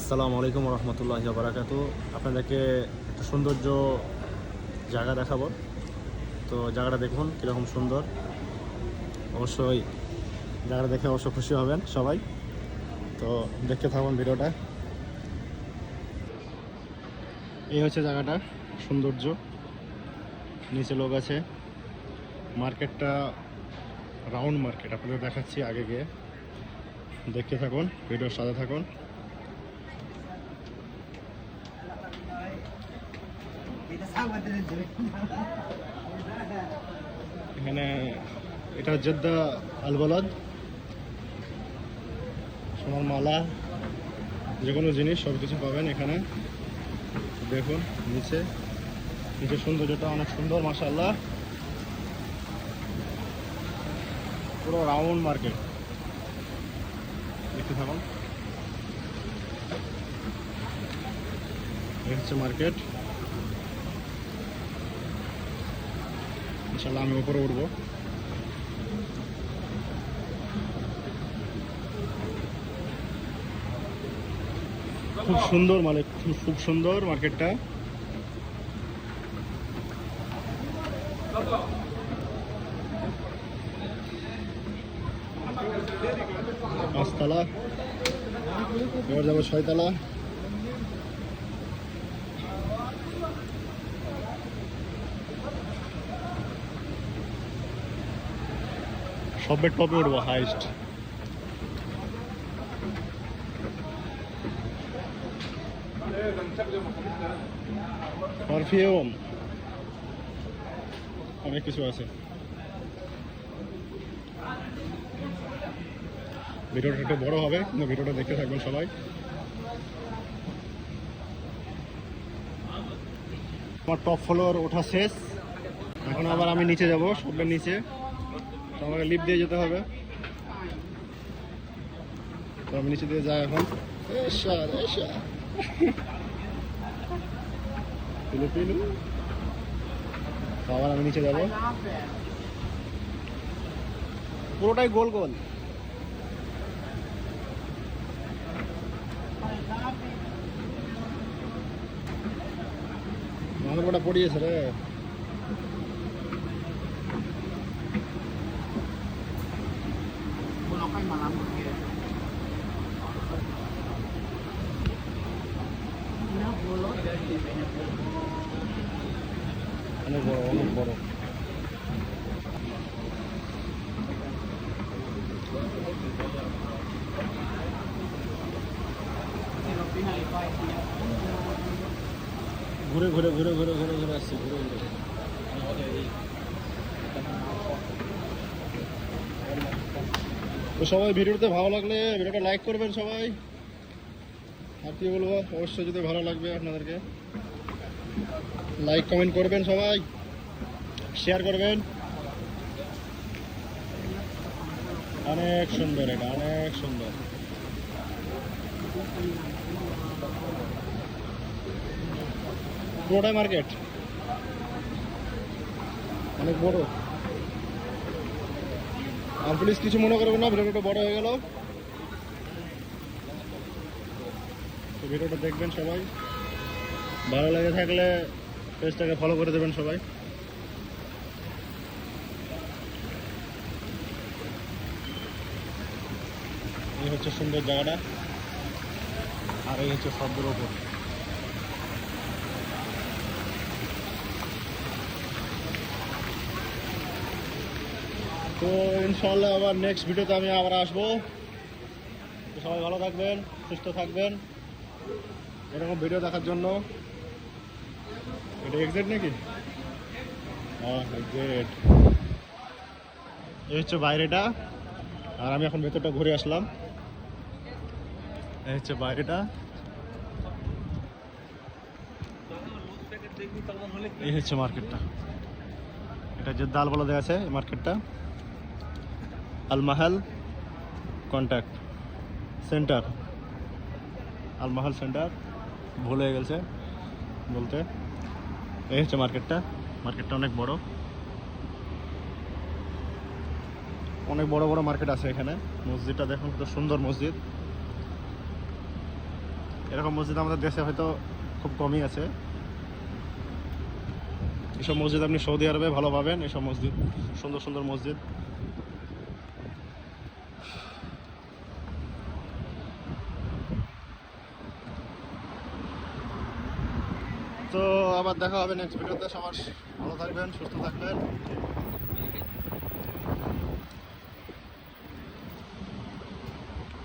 আসসালামু আলাইকুম রহমতুল্লাহি ওয়া বারাকাতুহু। আপনাদেরকে একটা সৌন্দর্য জায়গা দেখাবো। তো জায়গাটা দেখুন কীরকম সুন্দর। অবশ্যই জায়গাটা দেখে অবশ্য খুশি হবেন সবাই। তো দেখতে থাকুন ভিডিওটা। এই হচ্ছে জায়গাটার সৌন্দর্য, নিচে লোক আছে। মার্কেটটা রাউন্ড মার্কেট, আপনাদের দেখাচ্ছি আগে গিয়ে। দেখতে থাকুন, ভিডিওর সাথে থাকুন। এখানে এটা জেদ্দা আল বলদ, সোনার মালা, যে কোনো জিনিস সব কিছু পাবেন এখানে। দেখুন নিচে সৌন্দর্যটা অনেক সুন্দর, মাশাআল্লাহ। পুরো রাউন্ড মার্কেট, দেখতে থাকুন। এই হচ্ছে মার্কেট। ইনশাআল্লাহ আমি উপরে উঠবো। খুব সুন্দর মালিক, খুব সুন্দর মার্কেটটা। পাঁচতলা, এবার যাবো ছয়তলা। সবের টপে উঠবো, হাইস্ট। পারফিউম, অনেক কিছু আছে। ভিডিওটা একটু বড় হবে, কিন্তু ভিডিওটা দেখতে থাকবেন সবাই। আমার টপ ফ্লোর ওঠা শেষ, এখন আবার আমি নিচে যাব, সবের নিচে। তো আমাকে লিফট দিয়ে যেতে হবে, তো আমি নিচে দিয়ে যাই এখন। তো আবার আমি নিচে যাব, পুরোটাই গোল গোল। আমার ওটা পড়িয়েছে রে। অনেক বড়, অনেক বড়। ঘুরে ঘুরে ঘুরে ঘুরে ঘুরে ঘুরে আসছি, ঘুরে ঘুরে। তো সবাই ভিডিওতে ভালো লাগলে ভিডিওটা লাইক করবেন সবাই। আর কি বলবো, অবশ্যই যদি ভালো লাগবে আপনাদেরকে লাইক কমেন্ট করবেন, সবাই শেয়ার করবেন। অনেক সুন্দর, এটা অনেক সুন্দর। পুরোটাই মার্কেট, অনেক বড়। আর প্লিজ কিছু মনে করবেন না, ভিডিওটা বড় হয়ে গেল। তো ভিডিওটা দেখবেন সবাই, ভালো লাগে থাকলে পেজটাকে ফলো করে দেবেন সবাই। এই হচ্ছে সুন্দর জায়গাটা, আর এই হচ্ছে শব্দের ওপর। তো ইনশাআল্লাহ আবার নেক্সট ভিডিওতে আমি আবার আসবো। তো সবাই ভালো থাকবেন, সুস্থ থাকবেন। এরকম ভিডিও দেখার জন্য। এটা এক্সাক্ট নাকি? হ্যাঁ এক্সাক্ট। এই হচ্ছে বাইরেটা, আর আমি এখন ভেতরটা ঘুরে আসলাম। এই হচ্ছে বাইরেটা, এই হচ্ছে মার্কেটটা। এটা জেদ্দা আল বলদে আছে এই মার্কেটটা। আল মাহাল কন্ট্যাক্ট সেন্টার, আল মাহাল সেন্টার ভুল হয়ে গেছে বলতে। এই হচ্ছে মার্কেটটা। মার্কেটটা অনেক বড়, অনেক বড় বড় মার্কেট আছে এখানে। মসজিদটা দেখুন, কত সুন্দর মসজিদ। এরকম মসজিদ আমাদের দেশে হয়তো খুব কমই আছে। এসব মসজিদ আপনি সৌদি আরবে ভালো পাবেন, এসব মসজিদ, সুন্দর সুন্দর মসজিদ। তো আবার দেখা হবে নেক্সট ভিডিওতে। সবার ভালো থাকবেন, সুস্থ থাকবেন।